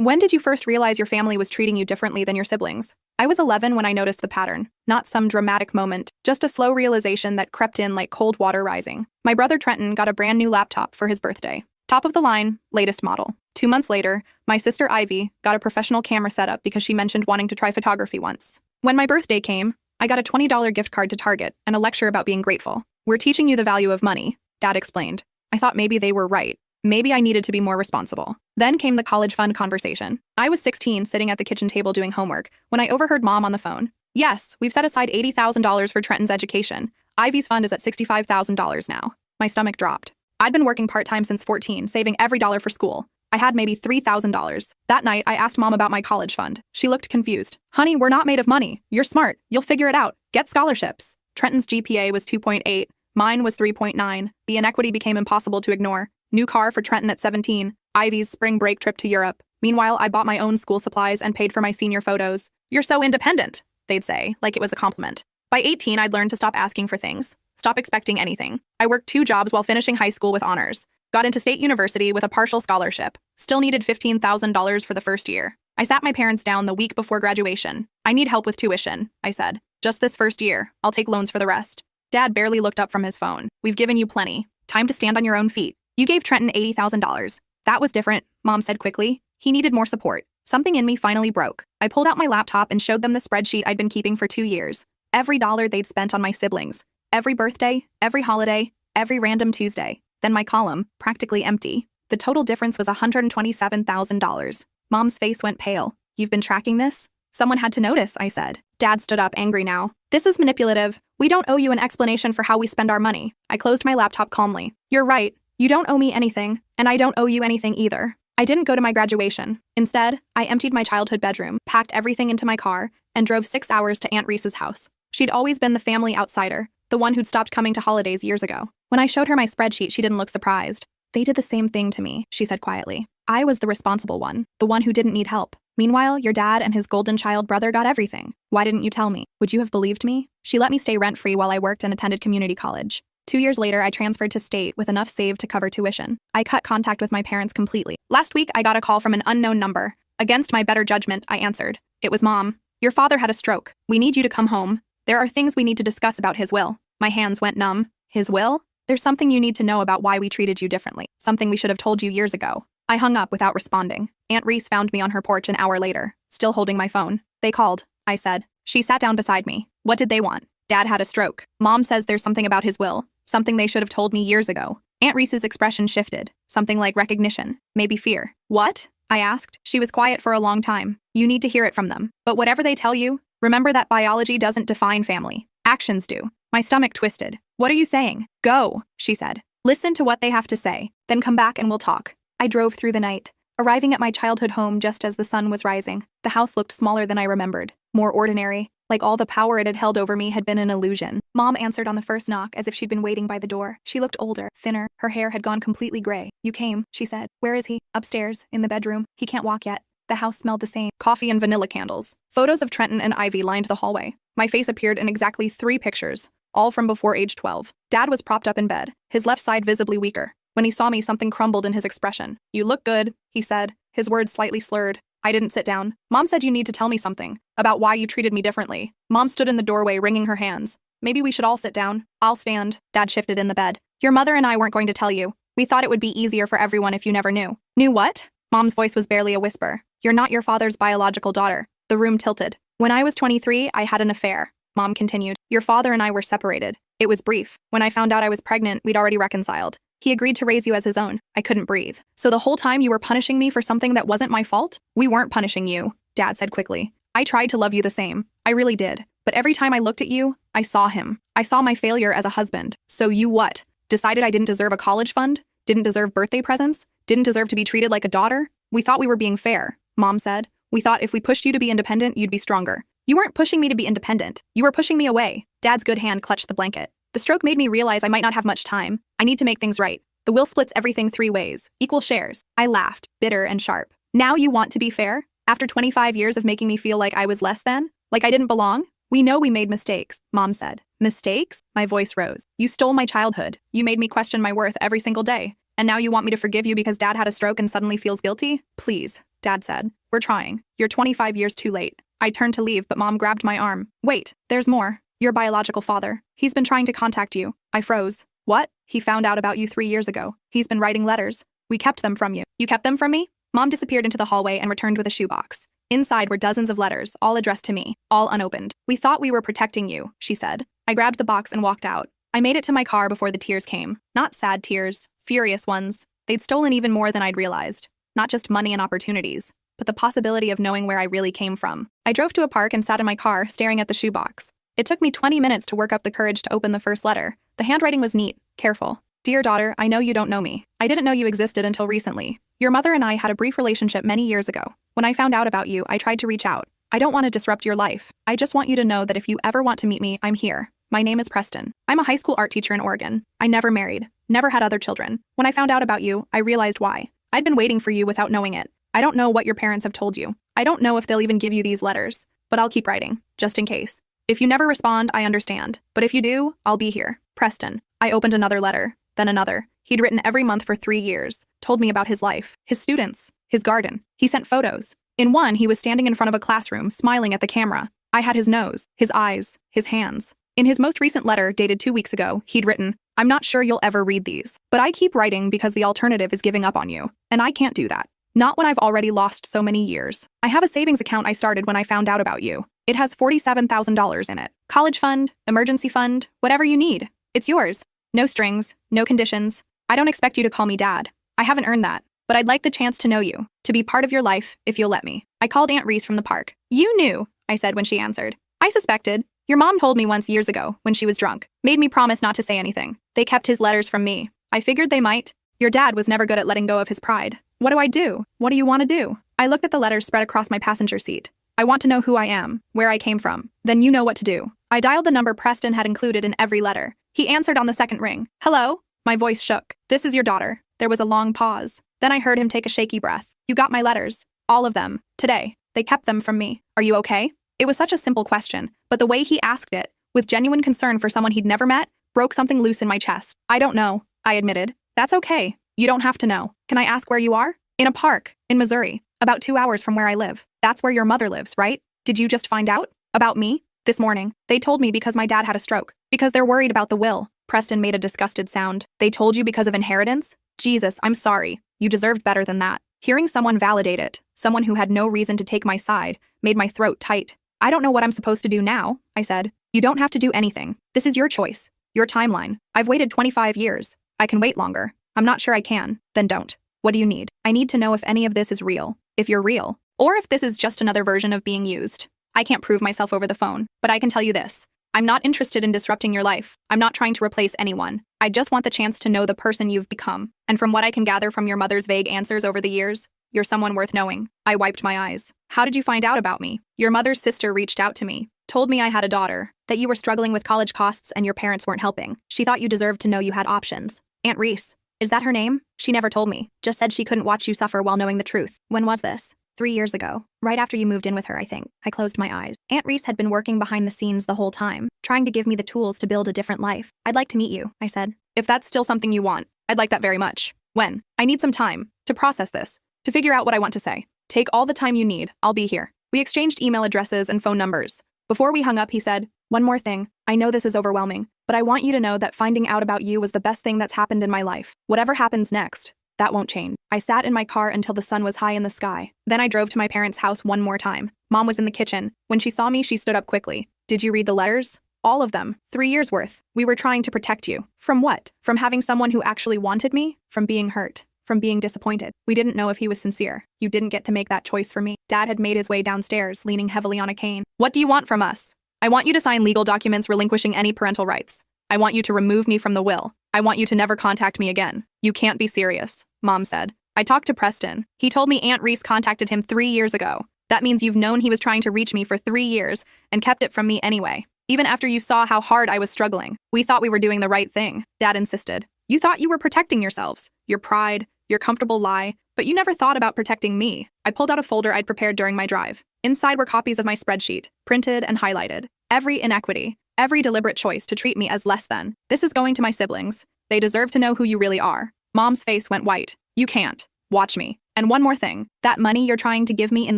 When did you first realize your family was treating you differently than your siblings? I was 11 when I noticed the pattern. Not some dramatic moment, just a slow realization that crept in like cold water rising. My brother Trenton got a brand new laptop for his birthday. Top of the line, latest model. 2 months later, my sister Ivy got a professional camera setup because she mentioned wanting to try photography once. When my birthday came, I got a $20 gift card to Target and a lecture about being grateful. We're teaching you the value of money, Dad explained. I thought maybe they were right. Maybe I needed to be more responsible. Then came the college fund conversation. I was 16, sitting at the kitchen table doing homework, when I overheard Mom on the phone. Yes, we've set aside $80,000 for Trenton's education. Ivy's fund is at $65,000 now. My stomach dropped. I'd been working part-time since 14, saving every dollar for school. I had maybe $3,000. That night, I asked Mom about my college fund. She looked confused. Honey, we're not made of money. You're smart. You'll figure it out. Get scholarships. Trenton's GPA was 2.8. Mine was 3.9. The inequity became impossible to ignore. New car for Trenton at 17. Ivy's spring break trip to Europe. Meanwhile, I bought my own school supplies and paid for my senior photos. You're so independent, they'd say, like it was a compliment. By 18, I'd learned to stop asking for things. Stop expecting anything. I worked 2 jobs while finishing high school with honors. Got into state university with a partial scholarship. Still needed $15,000 for the first year. I sat my parents down the week before graduation. I need help with tuition, I said. Just this first year. I'll take loans for the rest. Dad barely looked up from his phone. We've given you plenty. Time to stand on your own feet. You gave Trenton $80,000. That was different, Mom said quickly. He needed more support. Something in me finally broke. I pulled out my laptop and showed them the spreadsheet I'd been keeping for 2 years. Every dollar they'd spent on my siblings. Every birthday, every holiday, every random Tuesday. Then my column, practically empty. The total difference was $127,000. Mom's face went pale. You've been tracking this? Someone had to notice, I said. Dad stood up, angry now. This is manipulative. We don't owe you an explanation for how we spend our money. I closed my laptop calmly. You're right. You don't owe me anything, and I don't owe you anything either. I didn't go to my graduation. Instead, I emptied my childhood bedroom, packed everything into my car, and drove 6 hours to Aunt Reese's house. She'd always been the family outsider, the one who'd stopped coming to holidays years ago. When I showed her my spreadsheet, she didn't look surprised. They did the same thing to me, she said quietly. I was the responsible one, the one who didn't need help. Meanwhile, your dad and his golden child brother got everything. Why didn't you tell me? Would you have believed me? She let me stay rent-free while I worked and attended community college. 2 years later, I transferred to state with enough saved to cover tuition. I cut contact with my parents completely. Last week, I got a call from an unknown number. Against my better judgment, I answered. It was Mom. Your father had a stroke. We need you to come home. There are things we need to discuss about his will. My hands went numb. His will? There's something you need to know about why we treated you differently. Something we should have told you years ago. I hung up without responding. Aunt Reese found me on her porch an hour later, still holding my phone. They called, I said. She sat down beside me. What did they want? Dad had a stroke. Mom says there's something about his will. Something they should have told me years ago. Aunt Reese's expression shifted. Something like recognition. Maybe fear. What? I asked. She was quiet for a long time. You need to hear it from them. But whatever they tell you, remember that biology doesn't define family. Actions do. My stomach twisted. What are you saying? Go, she said. Listen to what they have to say. Then come back and we'll talk. I drove through the night, arriving at my childhood home just as the sun was rising. The house looked smaller than I remembered. More ordinary. Like all the power it had held over me had been an illusion. Mom answered on the first knock as if she'd been waiting by the door. She looked older, thinner. Her hair had gone completely gray. You came, she said. Where is he? Upstairs, in the bedroom. He can't walk yet. The house smelled the same. Coffee and vanilla candles. Photos of Trenton and Ivy lined the hallway. My face appeared in exactly 3 pictures, all from before age 12. Dad was propped up in bed, his left side visibly weaker. When he saw me, something crumbled in his expression. You look good, he said, his words slightly slurred. I didn't sit down. Mom said you need to tell me something about why you treated me differently. Mom stood in the doorway, wringing her hands. Maybe we should all sit down. I'll stand. Dad shifted in the bed. Your mother and I weren't going to tell you. We thought it would be easier for everyone if you never knew. Knew what? Mom's voice was barely a whisper. You're not your father's biological daughter. The room tilted. When I was 23, I had an affair. Mom continued. Your father and I were separated. It was brief. When I found out I was pregnant, we'd already reconciled. He agreed to raise you as his own. I couldn't breathe. So the whole time you were punishing me for something that wasn't my fault? We weren't punishing you, Dad said quickly. I tried to love you the same. I really did. But every time I looked at you, I saw him. I saw my failure as a husband. So you what? Decided I didn't deserve a college fund? Didn't deserve birthday presents? Didn't deserve to be treated like a daughter? We thought we were being fair, Mom said. We thought if we pushed you to be independent, you'd be stronger. You weren't pushing me to be independent. You were pushing me away. Dad's good hand clutched the blanket. The stroke made me realize I might not have much time. I need to make things right. The will splits everything 3 ways, equal shares. I laughed, bitter and sharp. Now you want to be fair? After 25 years of making me feel like I was less than? Like I didn't belong? We know we made mistakes, Mom said. Mistakes? My voice rose. You stole my childhood. You made me question my worth every single day. And now you want me to forgive you because Dad had a stroke and suddenly feels guilty? Please. Dad said. We're trying. You're 25 years too late. I turned to leave, but Mom grabbed my arm. Wait, there's more. Your biological father. He's been trying to contact you. I froze. What? He found out about you 3 years ago. He's been writing letters. We kept them from you. You kept them from me? Mom disappeared into the hallway and returned with a shoebox. Inside were dozens of letters, all addressed to me, all unopened. We thought we were protecting you, she said. I grabbed the box and walked out. I made it to my car before the tears came. Not sad tears, furious ones. They'd stolen even more than I'd realized. Not just money and opportunities, but the possibility of knowing where I really came from. I drove to a park and sat in my car, staring at the shoebox. It took me 20 minutes to work up the courage to open the first letter. The handwriting was neat, careful. Dear daughter, I know you don't know me. I didn't know you existed until recently. Your mother and I had a brief relationship many years ago. When I found out about you, I tried to reach out. I don't want to disrupt your life. I just want you to know that if you ever want to meet me, I'm here. My name is Preston. I'm a high school art teacher in Oregon. I never married, never had other children. When I found out about you, I realized why. I'd been waiting for you without knowing it. I don't know what your parents have told you. I don't know if they'll even give you these letters, but I'll keep writing, just in case. If you never respond, I understand. But if you do, I'll be here. Preston. I opened another letter, then another. He'd written every month for 3 years, told me about his life, his students, his garden. He sent photos. In one, he was standing in front of a classroom, smiling at the camera. I had his nose, his eyes, his hands. In his most recent letter, dated 2 weeks ago, he'd written, I'm not sure you'll ever read these, but I keep writing because the alternative is giving up on you, and I can't do that. Not when I've already lost so many years. I have a savings account I started when I found out about you. It has $47,000 in it. College fund, emergency fund, whatever you need. It's yours. No strings, no conditions. I don't expect you to call me Dad. I haven't earned that, but I'd like the chance to know you, to be part of your life, if you'll let me. I called Aunt Reese from the park. You knew, I said when she answered. I suspected. Your mom told me once years ago, when she was drunk, made me promise not to say anything. They kept his letters from me. I figured they might. Your dad was never good at letting go of his pride. What do I do? What do you want to do? I looked at the letters spread across my passenger seat. I want to know who I am, where I came from. Then you know what to do. I dialed the number Preston had included in every letter. He answered on the second ring. Hello? My voice shook. This is your daughter. There was a long pause. Then I heard him take a shaky breath. You got my letters. All of them. Today. They kept them from me. Are you okay? It was such a simple question, but the way he asked it, with genuine concern for someone he'd never met, broke something loose in my chest. I don't know, I admitted. That's okay. You don't have to know. Can I ask where you are? In a park, in Missouri, about 2 hours from where I live. That's where your mother lives, right? Did you just find out? About me? This morning. They told me because my dad had a stroke. Because they're worried about the will. Preston made a disgusted sound. They told you because of inheritance? Jesus, I'm sorry. You deserved better than that. Hearing someone validate it, someone who had no reason to take my side, made my throat tight. I don't know what I'm supposed to do now, I said. You don't have to do anything. This is your choice. Your timeline. I've waited 25 years. I can wait longer. I'm not sure I can. Then don't. What do you need? I need to know if any of this is real. If you're real. Or if this is just another version of being used. I can't prove myself over the phone, but I can tell you this. I'm not interested in disrupting your life. I'm not trying to replace anyone. I just want the chance to know the person you've become. And from what I can gather from your mother's vague answers over the years, you're someone worth knowing. I wiped my eyes. How did you find out about me? Your mother's sister reached out to me, told me I had a daughter, that you were struggling with college costs and your parents weren't helping. She thought you deserved to know you had options. Aunt Reese. Is that her name? She never told me. Just said she couldn't watch you suffer while knowing the truth. When was this? 3 years ago. Right after you moved in with her, I think. I closed my eyes. Aunt Reese had been working behind the scenes the whole time, trying to give me the tools to build a different life. I'd like to meet you, I said. If that's still something you want, I'd like that very much. When? I need some time to process this, to figure out what I want to say. Take all the time you need. I'll be here. We exchanged email addresses and phone numbers. Before we hung up, he said, one more thing. I know this is overwhelming, but I want you to know that finding out about you was the best thing that's happened in my life. Whatever happens next, that won't change. I sat in my car until the sun was high in the sky. Then I drove to my parents' house one more time. Mom was in the kitchen. When she saw me, she stood up quickly. Did you read the letters? All of them. 3 years worth. We were trying to protect you. From what? From having someone who actually wanted me? From being hurt. From being disappointed. We didn't know if he was sincere. You didn't get to make that choice for me. Dad had made his way downstairs, leaning heavily on a cane. What do you want from us? I want you to sign legal documents relinquishing any parental rights. I want you to remove me from the will. I want you to never contact me again. You can't be serious, Mom said. I talked to Preston. He told me Aunt Reese contacted him 3 years ago. That means you've known he was trying to reach me for 3 years and kept it from me anyway. Even after you saw how hard I was struggling. We thought we were doing the right thing, Dad insisted. You thought you were protecting yourselves, your pride, your comfortable lie, but you never thought about protecting me. I pulled out a folder I'd prepared during my drive. Inside were copies of my spreadsheet, printed and highlighted. Every inequity, every deliberate choice to treat me as less than. This is going to my siblings. They deserve to know who you really are. Mom's face went white. You can't. Watch me. And one more thing. That money you're trying to give me in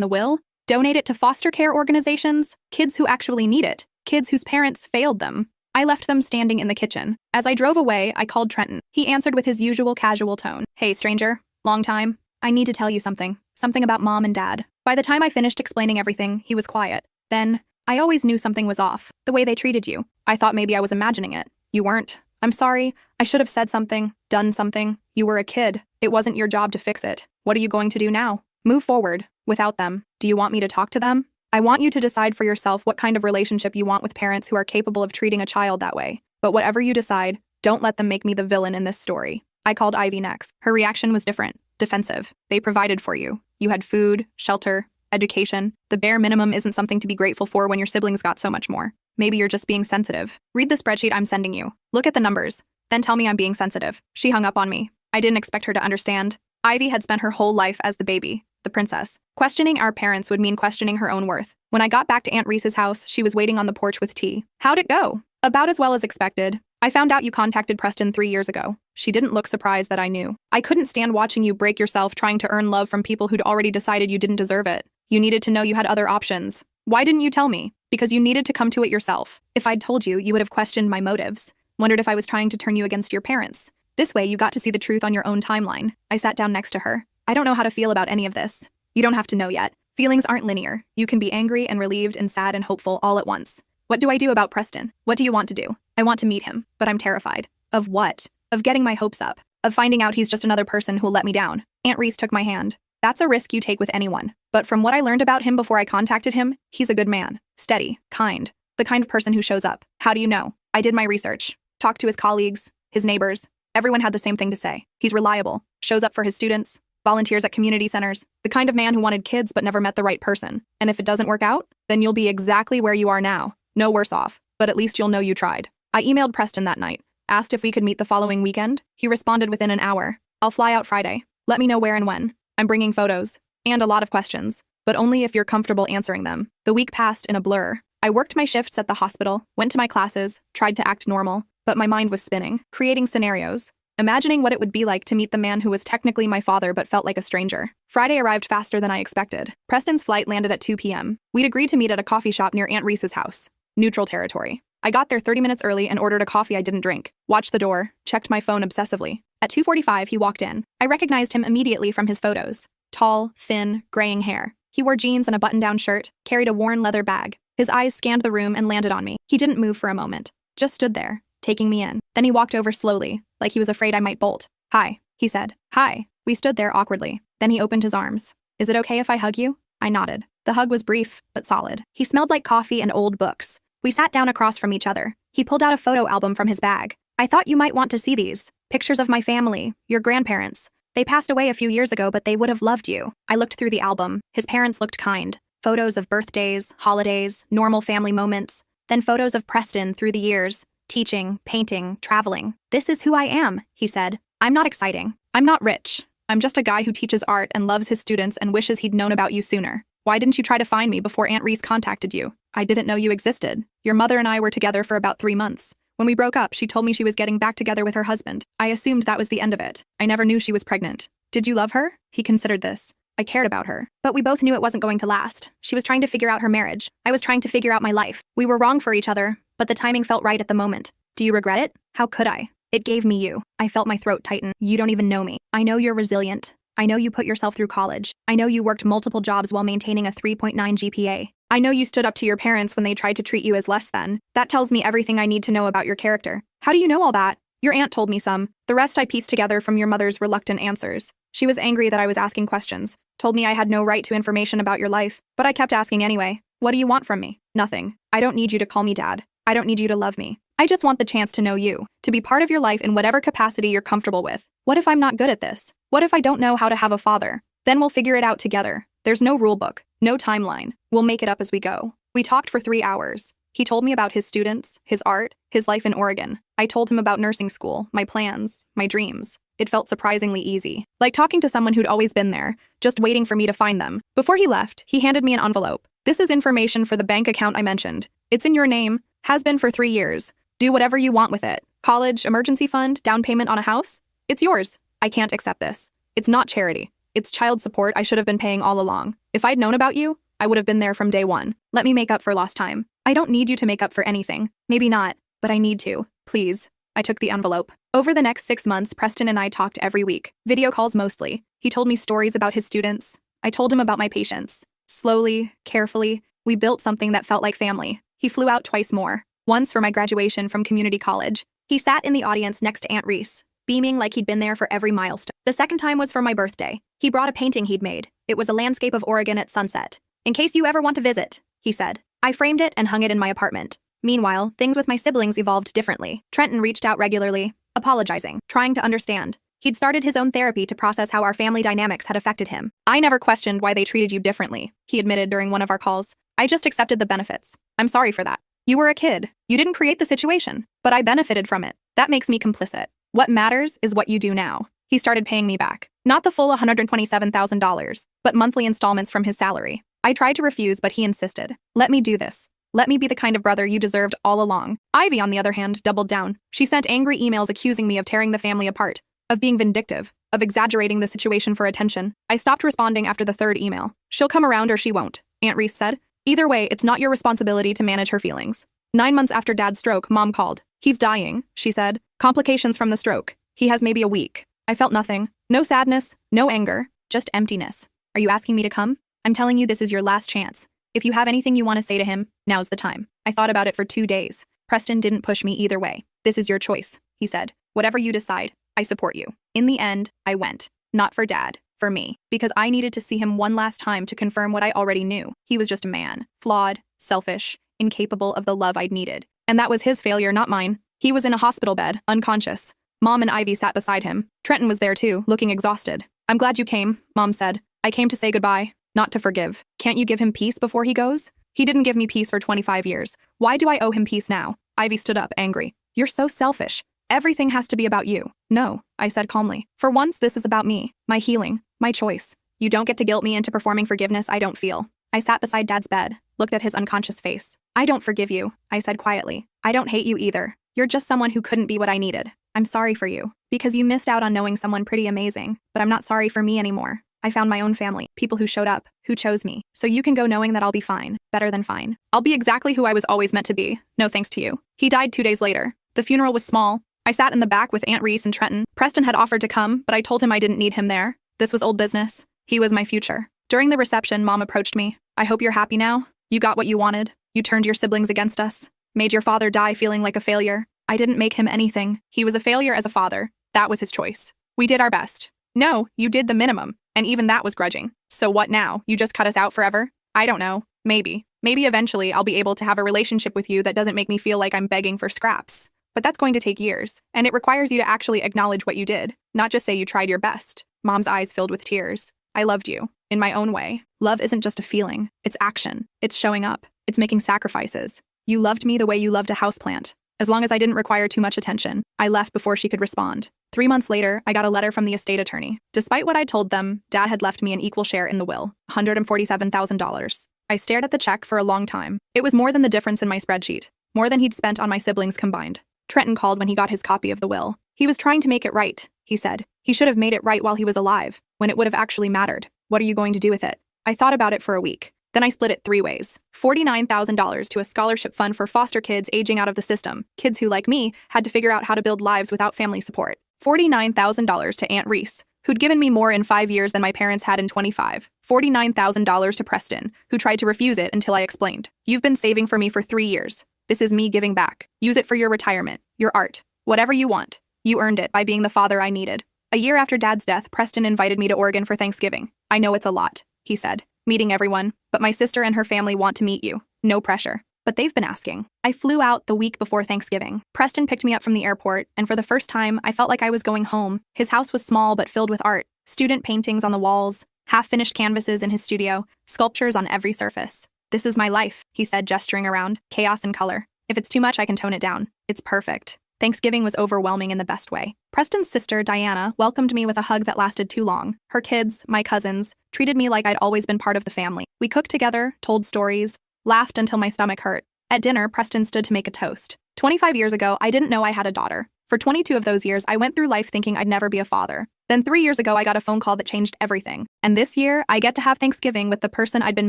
the will, donate it to foster care organizations, kids who actually need it, kids whose parents failed them. I left them standing in the kitchen. As I drove away, I called Trenton. He answered with his usual casual tone. Hey, stranger. Long time. I need to tell you something. Something about Mom and Dad. By the time I finished explaining everything, he was quiet. Then, I always knew something was off. The way they treated you. I thought maybe I was imagining it. You weren't. I'm sorry. I should have said something, done something. You were a kid. It wasn't your job to fix it. What are you going to do now? Move forward. Without them. Do you want me to talk to them? I want you to decide for yourself what kind of relationship you want with parents who are capable of treating a child that way. But whatever you decide, don't let them make me the villain in this story. I called Ivy next. Her reaction was different. Defensive. They provided for you. You had food, shelter, education. The bare minimum isn't something to be grateful for when your siblings got so much more. Maybe you're just being sensitive. Read the spreadsheet I'm sending you. Look at the numbers. Then tell me I'm being sensitive. She hung up on me. I didn't expect her to understand. Ivy had spent her whole life as the baby, the princess. Questioning our parents would mean questioning her own worth. When I got back to Aunt Reese's house, she was waiting on the porch with tea. How'd it go? About as well as expected. I found out you contacted Preston 3 years ago. She didn't look surprised that I knew. I couldn't stand watching you break yourself trying to earn love from people who'd already decided you didn't deserve it. You needed to know you had other options. Why didn't you tell me? Because you needed to come to it yourself. If I'd told you, you would have questioned my motives. Wondered if I was trying to turn you against your parents. This way, you got to see the truth on your own timeline. I sat down next to her. I don't know how to feel about any of this. You don't have to know yet. Feelings aren't linear. You can be angry and relieved and sad and hopeful all at once. What do I do about Preston? What do you want to do? I want to meet him, but I'm terrified. Of what? Of getting my hopes up. Of finding out he's just another person who'll let me down. Aunt Reese took my hand. That's a risk you take with anyone. But from what I learned about him before I contacted him, he's a good man. Steady. Kind. The kind of person who shows up. How do you know? I did my research. Talked to his colleagues, his neighbors. Everyone had the same thing to say. He's reliable. Shows up for his students. Volunteers at community centers. The kind of man who wanted kids but never met the right person. And if it doesn't work out, then you'll be exactly where you are now. No worse off. But at least you'll know you tried. I emailed Preston that night. Asked if we could meet the following weekend. He responded within an hour. I'll fly out Friday. Let me know where and when. I'm bringing photos. And a lot of questions. But only if you're comfortable answering them. The week passed in a blur. I worked my shifts at the hospital, went to my classes, tried to act normal, but my mind was spinning, creating scenarios, imagining what it would be like to meet the man who was technically my father but felt like a stranger. Friday arrived faster than I expected. Preston's flight landed at 2 p.m. We'd agreed to meet at a coffee shop near Aunt Reese's house. Neutral territory. I got there 30 minutes early and ordered a coffee I didn't drink. Watched the door, checked my phone obsessively. At 2:45, he walked in. I recognized him immediately from his photos. Tall, thin, graying hair. He wore jeans and a button-down shirt, carried a worn leather bag. His eyes scanned the room and landed on me. He didn't move for a moment. Just stood there, taking me in. Then he walked over slowly, like he was afraid I might bolt. Hi, he said. Hi. We stood there awkwardly. Then he opened his arms. Is it okay if I hug you? I nodded. The hug was brief, but solid. He smelled like coffee and old books. We sat down across from each other. He pulled out a photo album from his bag. I thought you might want to see these. Pictures of my family, your grandparents. They passed away a few years ago, but they would have loved you. I looked through the album. His parents looked kind. Photos of birthdays, holidays, normal family moments. Then photos of Preston through the years. Teaching, painting, traveling. This is who I am, he said. I'm not exciting. I'm not rich. I'm just a guy who teaches art and loves his students and wishes he'd known about you sooner. Why didn't you try to find me before Aunt Reese contacted you? I didn't know you existed. Your mother and I were together for about 3 months. When we broke up, she told me she was getting back together with her husband. I assumed that was the end of it. I never knew she was pregnant. Did you love her? He considered this. I cared about her. But we both knew it wasn't going to last. She was trying to figure out her marriage. I was trying to figure out my life. We were wrong for each other, but the timing felt right at the moment. Do you regret it? How could I? It gave me you. I felt my throat tighten. You don't even know me. I know you're resilient. I know you put yourself through college. I know you worked multiple jobs while maintaining a 3.9 GPA. I know you stood up to your parents when they tried to treat you as less than. That tells me everything I need to know about your character. How do you know all that? Your aunt told me some. The rest I pieced together from your mother's reluctant answers. She was angry that I was asking questions. Told me I had no right to information about your life. But I kept asking anyway. What do you want from me? Nothing. I don't need you to call me Dad. I don't need you to love me. I just want the chance to know you. To be part of your life in whatever capacity you're comfortable with. What if I'm not good at this? What if I don't know how to have a father? Then we'll figure it out together. There's no rule book, no timeline. We'll make it up as we go. We talked for 3 hours. He told me about his students, his art, his life in Oregon. I told him about nursing school, my plans, my dreams. It felt surprisingly easy. Like talking to someone who'd always been there, just waiting for me to find them. Before he left, he handed me an envelope. This is information for the bank account I mentioned. It's in your name, has been for 3 years. Do whatever you want with it. College, emergency fund, down payment on a house. It's yours. I can't accept this. It's not charity. It's child support I should have been paying all along. If I'd known about you, I would have been there from day one. Let me make up for lost time. I don't need you to make up for anything. Maybe not, but I need to. Please. I took the envelope. Over the next 6 months, Preston and I talked every week. Video calls mostly. He told me stories about his students. I told him about my patients. Slowly, carefully, we built something that felt like family. He flew out twice more. Once for my graduation from community college. He sat in the audience next to Aunt Reese, beaming like he'd been there for every milestone. The second time was for my birthday. He brought a painting he'd made. It was a landscape of Oregon at sunset. In case you ever want to visit, he said. I framed it and hung it in my apartment. Meanwhile, things with my siblings evolved differently. Trenton reached out regularly, apologizing, trying to understand. He'd started his own therapy to process how our family dynamics had affected him. I never questioned why they treated you differently, he admitted during one of our calls. I just accepted the benefits. I'm sorry for that. You were a kid. You didn't create the situation, but I benefited from it. That makes me complicit. What matters is what you do now. He started paying me back. Not the full $127,000, but monthly installments from his salary. I tried to refuse, but he insisted. Let me do this. Let me be the kind of brother you deserved all along. Ivy, on the other hand, doubled down. She sent angry emails accusing me of tearing the family apart, of being vindictive, of exaggerating the situation for attention. I stopped responding after the third email. She'll come around or she won't, Aunt Reese said. Either way, it's not your responsibility to manage her feelings. 9 months after Dad's stroke, Mom called. He's dying, she said. Complications from the stroke. He has maybe a week. I felt nothing. No sadness, no anger, just emptiness. Are you asking me to come? I'm telling you this is your last chance. If you have anything you want to say to him, now's the time. I thought about it for 2 days. Preston didn't push me either way. This is your choice, he said. Whatever you decide, I support you. In the end, I went. Not for Dad, for me. Because I needed to see him one last time to confirm what I already knew. He was just a man. Flawed, selfish, incapable of the love I'd needed. And that was his failure, not mine. He was in a hospital bed, unconscious. Mom and Ivy sat beside him. Trenton was there too, looking exhausted. I'm glad you came, Mom said. I came to say goodbye. Not to forgive. Can't you give him peace before he goes? He didn't give me peace for 25 years. Why do I owe him peace now? Ivy stood up, angry. You're so selfish. Everything has to be about you. No, I said calmly. For once, this is about me, my healing, my choice. You don't get to guilt me into performing forgiveness I don't feel. I sat beside Dad's bed, looked at his unconscious face. I don't forgive you, I said quietly. I don't hate you either. You're just someone who couldn't be what I needed. I'm sorry for you, because you missed out on knowing someone pretty amazing, but I'm not sorry for me anymore. I found my own family, people who showed up, who chose me. So you can go knowing that I'll be fine, better than fine. I'll be exactly who I was always meant to be, no thanks to you. He died 2 days later. The funeral was small. I sat in the back with Aunt Reese and Trenton. Preston had offered to come, but I told him I didn't need him there. This was old business. He was my future. During the reception, Mom approached me. I hope you're happy now. You got what you wanted. You turned your siblings against us. Made your father die feeling like a failure. I didn't make him anything. He was a failure as a father. That was his choice. We did our best. No, you did the minimum. And even that was grudging. So what now? You just cut us out forever? I don't know. Maybe. Maybe eventually I'll be able to have a relationship with you that doesn't make me feel like I'm begging for scraps. But that's going to take years. And it requires you to actually acknowledge what you did, not just say you tried your best. Mom's eyes filled with tears. I loved you. In my own way. Love isn't just a feeling. It's action. It's showing up. It's making sacrifices. You loved me the way you loved a houseplant. As long as I didn't require too much attention. I left before she could respond. 3 months later, I got a letter from the estate attorney. Despite what I told them, Dad had left me an equal share in the will, $147,000. I stared at the check for a long time. It was more than the difference in my spreadsheet, more than he'd spent on my siblings combined. Trenton called when he got his copy of the will. He was trying to make it right, he said. He should have made it right while he was alive, when it would have actually mattered. What are you going to do with it? I thought about it for a week. Then I split it 3 ways. $49,000 to a scholarship fund for foster kids aging out of the system, kids who, like me, had to figure out how to build lives without family support. $49,000 to Aunt Reese, who'd given me more in 5 years than my parents had in 25. $49,000 to Preston, who tried to refuse it until I explained. You've been saving for me for 3 years. This is me giving back. Use it for your retirement, your art, whatever you want. You earned it by being the father I needed. A year after Dad's death, Preston invited me to Oregon for Thanksgiving. I know it's a lot, he said, meeting everyone, but my sister and her family want to meet you. No pressure. But they've been asking. I flew out the week before Thanksgiving. Preston picked me up from the airport, and for the first time, I felt like I was going home. His house was small but filled with art. Student paintings on the walls, half-finished canvases in his studio, sculptures on every surface. This is my life, he said, gesturing around, chaos and color. If it's too much, I can tone it down. It's perfect. Thanksgiving was overwhelming in the best way. Preston's sister, Diana, welcomed me with a hug that lasted too long. Her kids, my cousins, treated me like I'd always been part of the family. We cooked together, told stories, laughed until my stomach hurt. At dinner, Preston stood to make a toast. 25 years ago, I didn't know I had a daughter. For 22 of those years, I went through life thinking I'd never be a father. Then 3 years ago, I got a phone call that changed everything. And this year, I get to have Thanksgiving with the person I'd been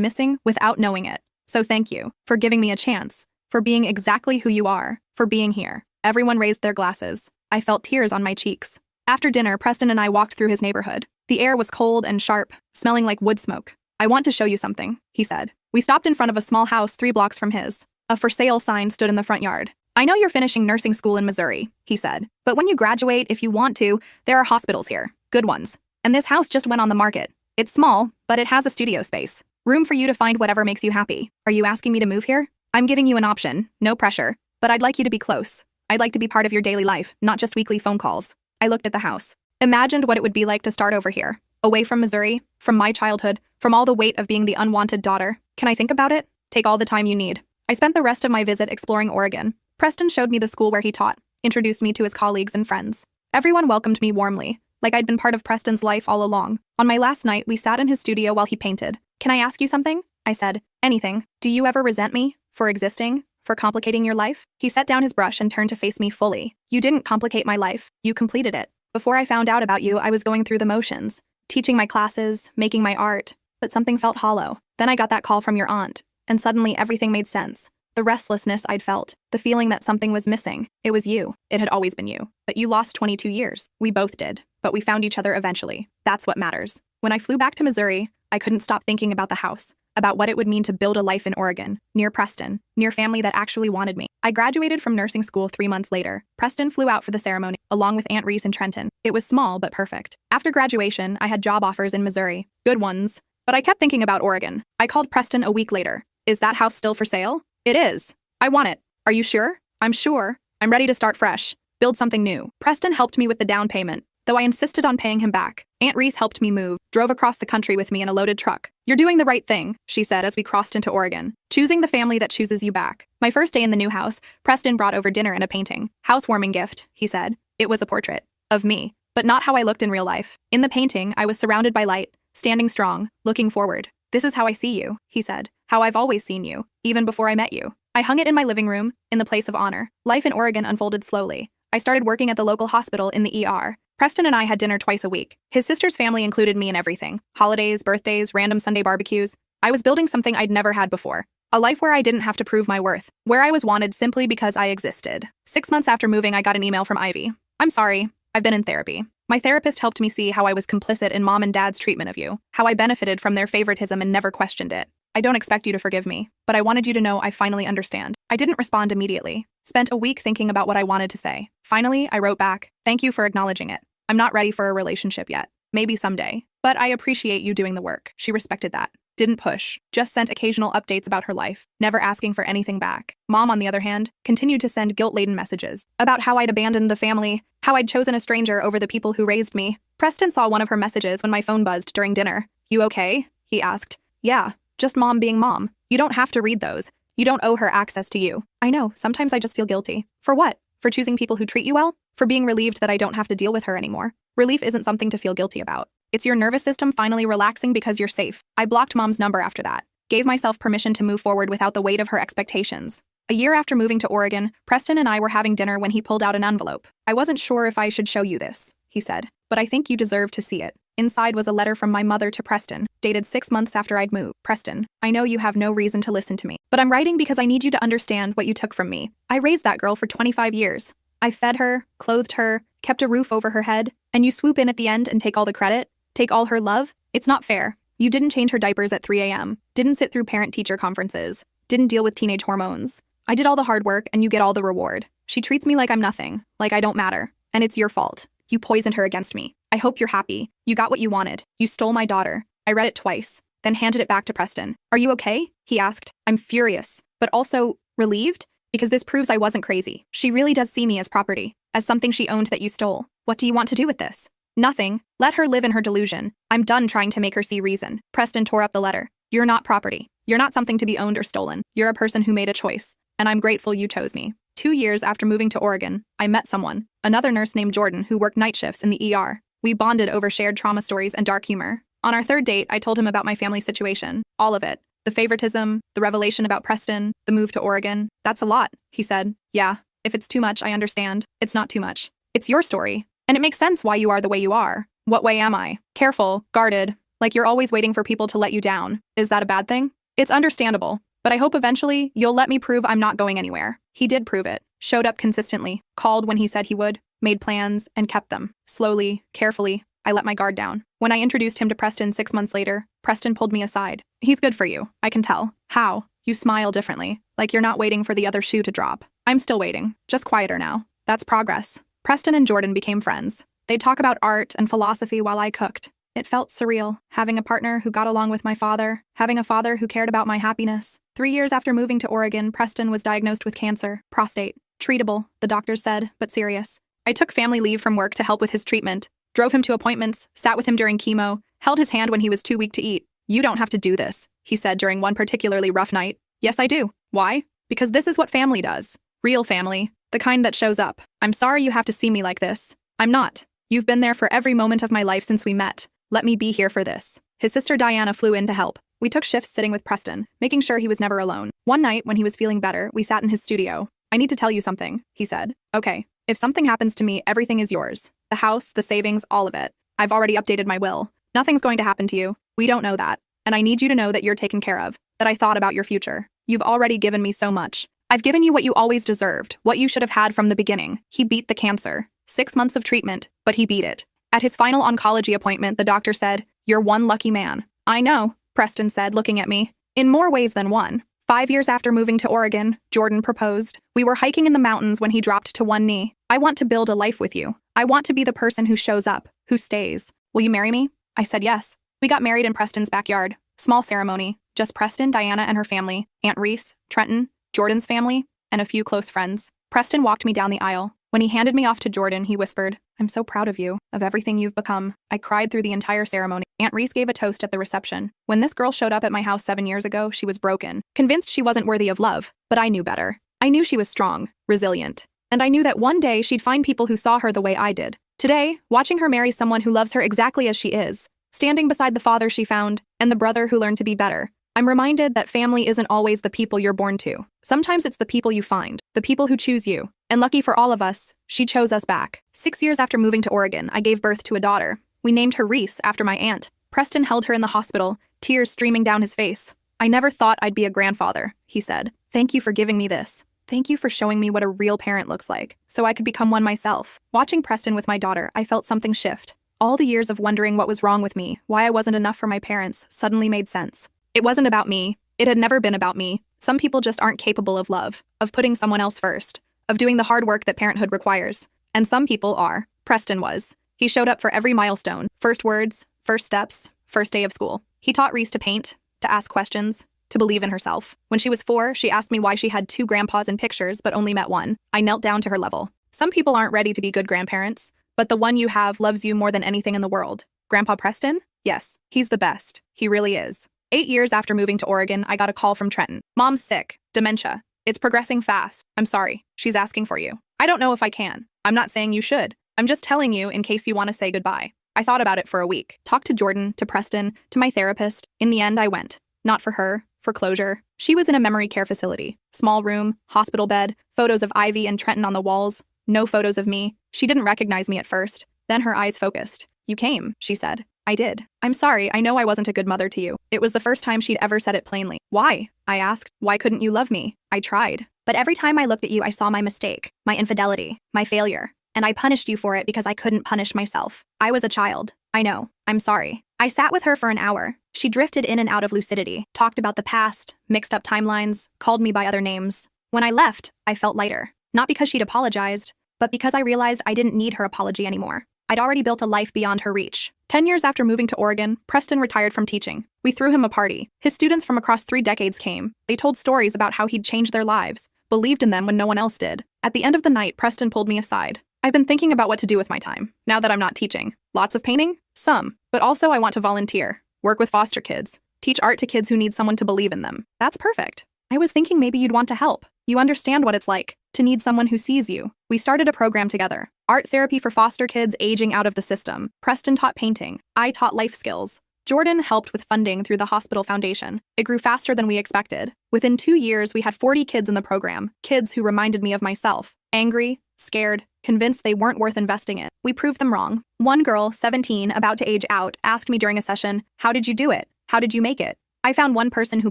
missing without knowing it. So thank you for giving me a chance, for being exactly who you are, for being here. Everyone raised their glasses. I felt tears on my cheeks. After dinner, Preston and I walked through his neighborhood. The air was cold and sharp, smelling like wood smoke. I want to show you something, he said. We stopped in front of a small house 3 blocks from his. A for sale sign stood in the front yard. I know you're finishing nursing school in Missouri, he said. But when you graduate, if you want to, there are hospitals here. Good ones. And this house just went on the market. It's small, but it has a studio space. Room for you to find whatever makes you happy. Are you asking me to move here? I'm giving you an option, no pressure. But I'd like you to be close. I'd like to be part of your daily life, not just weekly phone calls. I looked at the house. Imagined what it would be like to start over here. Away from Missouri, from my childhood, from all the weight of being the unwanted daughter. Can I think about it? Take all the time you need. I spent the rest of my visit exploring Oregon. Preston showed me the school where he taught, introduced me to his colleagues and friends. Everyone welcomed me warmly, like I'd been part of Preston's life all along. On my last night, we sat in his studio while he painted. Can I ask you something? I said. Anything. Do you ever resent me? For existing? For complicating your life? He set down his brush and turned to face me fully. You didn't complicate my life. You completed it. Before I found out about you, I was going through the motions. Teaching my classes, making my art. But something felt hollow. Then I got that call from your aunt. And suddenly everything made sense. The restlessness I'd felt. The feeling that something was missing. It was you. It had always been you. But you lost 22 years. We both did. But we found each other eventually. That's what matters. When I flew back to Missouri, I couldn't stop thinking about the house. About what it would mean to build a life in Oregon, near Preston, near family that actually wanted me. I graduated from nursing school 3 months later. Preston flew out for the ceremony, along with Aunt Reese in Trenton. It was small, but perfect. After graduation, I had job offers in Missouri. Good ones. But I kept thinking about Oregon. I called Preston a week later. Is that house still for sale? It is. I want it. Are you sure? I'm sure. I'm ready to start fresh. Build something new. Preston helped me with the down payment, though I insisted on paying him back. Aunt Reese helped me move, drove across the country with me in a loaded truck. You're doing the right thing, she said as we crossed into Oregon. Choosing the family that chooses you back. My first day in the new house, Preston brought over dinner and a painting. Housewarming gift, he said. It was a portrait. Of me. But not how I looked in real life. In the painting, I was surrounded by light, standing strong, looking forward. This is how I see you, he said. How I've always seen you, even before I met you. I hung it in my living room, in the place of honor. Life in Oregon unfolded slowly. I started working at the local hospital in the ER. Preston and I had dinner twice a week. His sister's family included me in everything. Holidays, birthdays, random Sunday barbecues. I was building something I'd never had before. A life where I didn't have to prove my worth. Where I was wanted simply because I existed. 6 months after moving, I got an email from Ivy. I'm sorry. I've been in therapy. My therapist helped me see how I was complicit in mom and dad's treatment of you. How I benefited from their favoritism and never questioned it. I don't expect you to forgive me, but I wanted you to know I finally understand. I didn't respond immediately. Spent a week thinking about what I wanted to say. Finally, I wrote back, thank you for acknowledging it. I'm not ready for a relationship yet. Maybe someday. But I appreciate you doing the work. She respected that. Didn't push. Just sent occasional updates about her life, never asking for anything back. Mom, on the other hand, continued to send guilt-laden messages about how I'd abandoned the family, how I'd chosen a stranger over the people who raised me. Preston saw one of her messages when my phone buzzed during dinner. You okay? He asked. Yeah, just mom being mom. You don't have to read those. You don't owe her access to you. I know, sometimes I just feel guilty. For what? For choosing people who treat you well? For being relieved that I don't have to deal with her anymore. Relief isn't something to feel guilty about. It's your nervous system finally relaxing because you're safe. I blocked mom's number after that. Gave myself permission to move forward without the weight of her expectations. A year after moving to Oregon, Preston and I were having dinner when he pulled out an envelope. I wasn't sure if I should show you this, he said, but I think you deserve to see it. Inside was a letter from my mother to Preston, dated 6 months after I'd moved. Preston, I know you have no reason to listen to me, but I'm writing because I need you to understand what you took from me. I raised that girl for 25 years. I fed her, clothed her, kept a roof over her head, and you swoop in at the end and take all the credit? Take all her love? It's not fair. You didn't change her diapers at 3 a.m., didn't sit through parent-teacher conferences, didn't deal with teenage hormones. I did all the hard work and you get all the reward. She treats me like I'm nothing, like I don't matter, and it's your fault. You poisoned her against me. I hope you're happy. You got what you wanted. You stole my daughter. I read it twice, then handed it back to Preston. Are you okay? He asked. I'm furious, but also relieved, because this proves I wasn't crazy. She really does see me as property, as something she owned that you stole. What do you want to do with this? Nothing. Let her live in her delusion. I'm done trying to make her see reason. Preston tore up the letter. You're not property. You're not something to be owned or stolen. You're a person who made a choice, and I'm grateful you chose me. 2 years after moving to Oregon, I met someone, another nurse named Jordan who worked night shifts in the ER. We bonded over shared trauma stories and dark humor. On our 3rd date, I told him about my family situation. All of it. The favoritism, the revelation about Preston, the move to Oregon. That's a lot, he said. Yeah, If it's too much, I understand. It's not too much. It's your story. And it makes sense why you are the way you are. What way am I? Careful, guarded, like you're always waiting for people to let you down. Is that a bad thing? It's understandable, but I hope eventually you'll let me prove I'm not going anywhere. He did prove it. Showed up consistently, called when he said he would, made plans, and kept them. Slowly, carefully, I let my guard down. When I introduced him to Preston 6 months later, Preston pulled me aside. He's good for you, I can tell. How? You smile differently, like you're not waiting for the other shoe to drop. I'm still waiting, just quieter now. That's progress. Preston and Jordan became friends. They'd talk about art and philosophy while I cooked. It felt surreal, having a partner who got along with my father, having a father who cared about my happiness. 3 years after moving to Oregon, Preston was diagnosed with cancer, prostate. Treatable, the doctors said, but serious. I took family leave from work to help with his treatment, drove him to appointments, sat with him during chemo, held his hand when he was too weak to eat. You don't have to do this, he said during one particularly rough night. Yes, I do. Why? Because this is what family does. Real family. The kind that shows up. I'm sorry you have to see me like this. I'm not. You've been there for every moment of my life since we met. Let me be here for this. His sister Diana flew in to help. We took shifts sitting with Preston, making sure he was never alone. One night, when he was feeling better, we sat in his studio. I need to tell you something, he said. Okay. If something happens to me, everything is yours. The house, the savings, all of it. I've already updated my will. Nothing's going to happen to you. We don't know that. And I need you to know that you're taken care of, that I thought about your future. You've already given me so much. I've given you what you always deserved, what you should have had from the beginning. He beat the cancer. 6 months of treatment, but he beat it. At his final oncology appointment, the doctor said, "You're one lucky man." I know, Preston said, looking at me. In more ways than one. 5 years after moving to Oregon, Jordan proposed. We were hiking in the mountains when he dropped to one knee. I want to build a life with you. I want to be the person who shows up, who stays. Will you marry me? I said yes. We got married in Preston's backyard. Small ceremony. Just Preston, Diana, and her family, Aunt Reese, Trenton, Jordan's family, and a few close friends. Preston walked me down the aisle. When he handed me off to Jordan, he whispered, "I'm so proud of you, of everything you've become." I cried through the entire ceremony. Aunt Reese gave a toast at the reception. When this girl showed up at my house 7 years ago, she was broken, convinced she wasn't worthy of love. But I knew better. I knew she was strong, resilient. And I knew that one day she'd find people who saw her the way I did. Today, watching her marry someone who loves her exactly as she is, standing beside the father she found, and the brother who learned to be better, I'm reminded that family isn't always the people you're born to. Sometimes it's the people you find, the people who choose you. And lucky for all of us, she chose us back. 6 years after moving to Oregon, I gave birth to a daughter. We named her Reese after my aunt. Preston held her in the hospital, tears streaming down his face. I never thought I'd be a grandfather, he said. Thank you for giving me this. Thank you for showing me what a real parent looks like, so I could become one myself. Watching Preston with my daughter, I felt something shift. All the years of wondering what was wrong with me, why I wasn't enough for my parents, suddenly made sense. It wasn't about me. It had never been about me. Some people just aren't capable of love, of putting someone else first, of doing the hard work that parenthood requires. And some people are. Preston was. He showed up for every milestone. First words, first steps, first day of school. He taught Reese to paint, to ask questions, to believe in herself. When she was 4, she asked me why she had 2 grandpas in pictures but only met one. I knelt down to her level. Some people aren't ready to be good grandparents, but the one you have loves you more than anything in the world. Grandpa Preston? Yes, he's the best. He really is. 8 years after moving to Oregon, I got a call from Trenton. Mom's sick. Dementia. It's progressing fast. I'm sorry. She's asking for you. I don't know if I can. I'm not saying you should. I'm just telling you in case you want to say goodbye. I thought about it for a week. Talked to Jordan, to Preston, to my therapist. In the end, I went. Not for her, for closure. She was in a memory care facility. Small room, hospital bed, photos of Ivy and Trenton on the walls. No photos of me. She didn't recognize me at first. Then her eyes focused. You came, she said. I did. I'm sorry, I know I wasn't a good mother to you. It was the first time she'd ever said it plainly. Why? I asked. Why couldn't you love me? I tried. But every time I looked at you, I saw my mistake, my infidelity, my failure. And I punished you for it because I couldn't punish myself. I was a child. I know. I'm sorry. I sat with her for an hour. She drifted in and out of lucidity, talked about the past, mixed up timelines, called me by other names. When I left, I felt lighter. Not because she'd apologized, but because I realized I didn't need her apology anymore. I'd already built a life beyond her reach. 10 years after moving to Oregon, Preston retired from teaching. We threw him a party. His students from across 3 decades came. They told stories about how he'd changed their lives, believed in them when no one else did. At the end of the night, Preston pulled me aside. I've been thinking about what to do with my time, now that I'm not teaching. Lots of painting? Some. But also I want to volunteer, work with foster kids, teach art to kids who need someone to believe in them. That's perfect. I was thinking maybe you'd want to help. You understand what it's like to need someone who sees you. We started a program together. Art therapy for foster kids aging out of the system. Preston taught painting. I taught life skills. Jordan helped with funding through the hospital foundation. It grew faster than we expected. Within 2 years, we had 40 kids in the program, kids who reminded me of myself. Angry, scared, convinced they weren't worth investing in. We proved them wrong. One girl, 17, about to age out, asked me during a session, "How did you do it? How did you make it?" I found one person who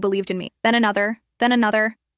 believed in me, then another,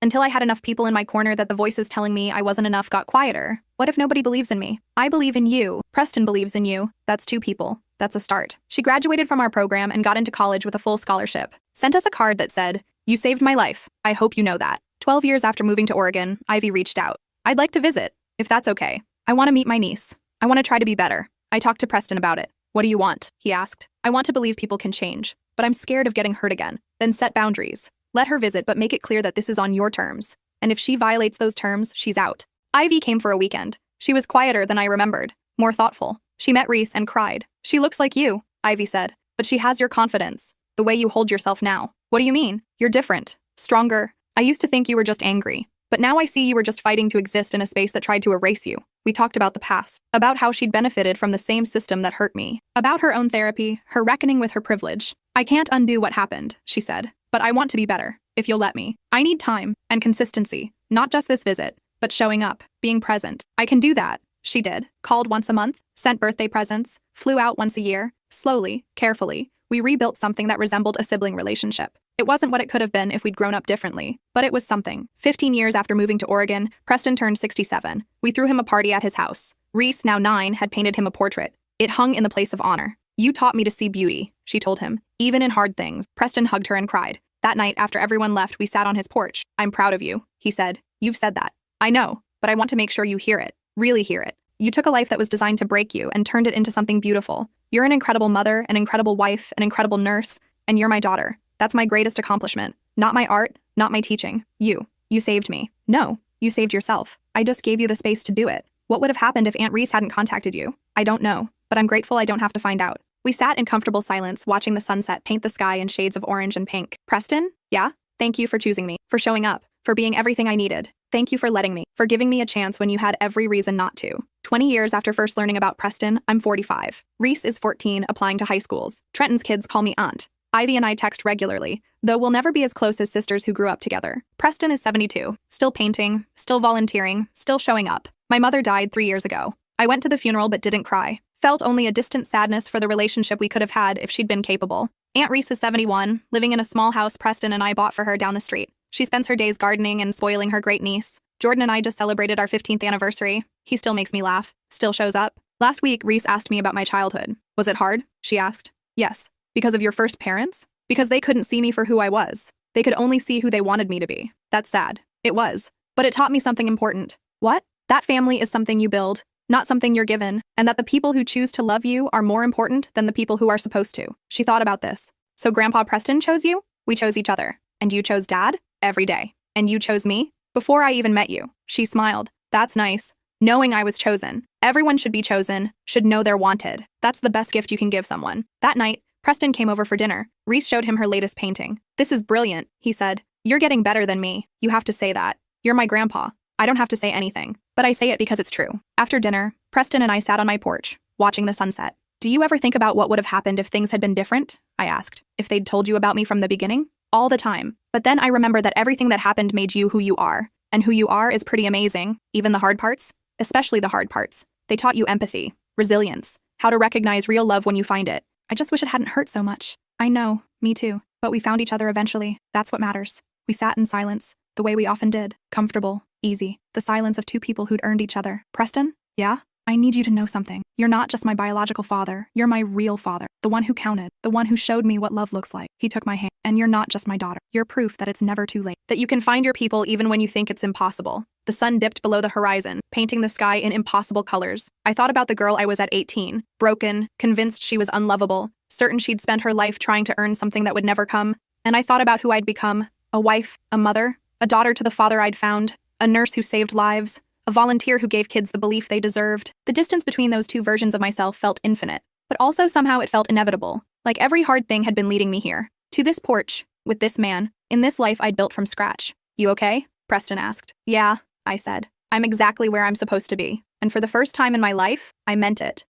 until I had enough people in my corner that the voices telling me I wasn't enough got quieter. What if nobody believes in me? I believe in you. Preston believes in you. That's 2 people. That's a start. She graduated from our program and got into college with a full scholarship. Sent us a card that said, "You saved my life. I hope you know that." 12 years after moving to Oregon, Ivy reached out. "I'd like to visit, if that's okay. I want to meet my niece. I want to try to be better." I talked to Preston about it. "What do you want?" he asked. "I want to believe people can change, but I'm scared of getting hurt again." Then set boundaries. Let her visit, but make it clear that this is on your terms. And if she violates those terms, she's out. Ivy came for a weekend. She was quieter than I remembered, more thoughtful. She met Reese and cried. "She looks like you," Ivy said, "but she has your confidence, the way you hold yourself now." "What do you mean? You're different, stronger. I used to think you were just angry, but now I see you were just fighting to exist in a space that tried to erase you." We talked about the past, about how she'd benefited from the same system that hurt me, about her own therapy, her reckoning with her privilege. "I can't undo what happened," she said, "but I want to be better, if you'll let me. I need time and consistency, not just this visit, but showing up, being present. I can do that." She did. Called once a month, sent birthday presents, flew out once a year. Slowly, carefully, we rebuilt something that resembled a sibling relationship. It wasn't what it could have been if we'd grown up differently, but it was something. 15 years after moving to Oregon, Preston turned 67. We threw him a party at his house. Reese, now 9, had painted him a portrait. It hung in the place of honor. "You taught me to see beauty," she told him, "even in hard things." Preston hugged her and cried. That night, after everyone left, we sat on his porch. "I'm proud of you," he said. "You've said that. I know, but I want to make sure you hear it, really hear it. You took a life that was designed to break you and turned it into something beautiful. You're an incredible mother, an incredible wife, an incredible nurse, and you're my daughter. That's my greatest accomplishment. Not my art, not my teaching. You saved me." "No, you saved yourself. I just gave you the space to do it. What would have happened if Aunt Reese hadn't contacted you? I don't know, but I'm grateful I don't have to find out." We sat in comfortable silence, watching the sunset paint the sky in shades of orange and pink. "Preston? Yeah? Thank you for choosing me, for showing up, for being everything I needed. Thank you for letting me, for giving me a chance when you had every reason not to." 20 years after first learning about Preston, I'm 45. Reese is 14, applying to high schools. Trenton's kids call me aunt. Ivy and I text regularly, though we'll never be as close as sisters who grew up together. Preston is 72, still painting, still volunteering, still showing up. My mother died 3 years ago. I went to the funeral but didn't cry. Felt only a distant sadness for the relationship we could have had if she'd been capable. Aunt Reese is 71, living in a small house Preston and I bought for her down the street. She spends her days gardening and spoiling her great niece. Jordan and I just celebrated our 15th anniversary. He still makes me laugh, still shows up. Last week, Reese asked me about my childhood. "Was it hard?" she asked. "Yes." "Because of your first parents?" "Because they couldn't see me for who I was. They could only see who they wanted me to be." That's sad. It was. But it taught me something important. What? That family is something you build, not something you're given, and that the people who choose to love you are more important than the people who are supposed to. She thought about this. "So Grandpa Preston chose you?" "We chose each other." "And you chose Dad?" "Every day." "And you chose me?" "Before I even met you." She smiled. "That's nice. Knowing I was chosen. Everyone should be chosen, should know they're wanted. That's the best gift you can give someone." That night, Preston came over for dinner. Reese showed him her latest painting. "This is brilliant," he said. "You're getting better than me. You have to say that. You're my grandpa. I don't have to say anything, but I say it because it's true." After dinner, Preston and I sat on my porch, watching the sunset. "Do you ever think about what would have happened if things had been different?" I asked. "If they'd told you about me from the beginning?" "All the time. But then I remember that everything that happened made you who you are. And who you are is pretty amazing, even the hard parts. Especially the hard parts. They taught you empathy, resilience, how to recognize real love when you find it. I just wish it hadn't hurt so much." "I know, me too. But we found each other eventually. That's what matters." We sat in silence, the way we often did. Comfortable, easy. The silence of 2 people who'd earned each other. "Preston? Yeah? I need you to know something. You're not just my biological father. You're my real father. The one who counted. The one who showed me what love looks like." He took my hand. "And you're not just my daughter. You're proof that it's never too late. That you can find your people even when you think it's impossible." The sun dipped below the horizon, painting the sky in impossible colors. I thought about the girl I was at 18, broken, convinced she was unlovable, certain she'd spend her life trying to earn something that would never come. And I thought about who I'd become: a wife, a mother, a daughter to the father I'd found, a nurse who saved lives, a volunteer who gave kids the belief they deserved. The distance between those 2 versions of myself felt infinite, but also somehow it felt inevitable, like every hard thing had been leading me here, to this porch, with this man, in this life I'd built from scratch. "You okay?" Preston asked. "Yeah," I said. "I'm exactly where I'm supposed to be. And for the first time in my life, I meant it.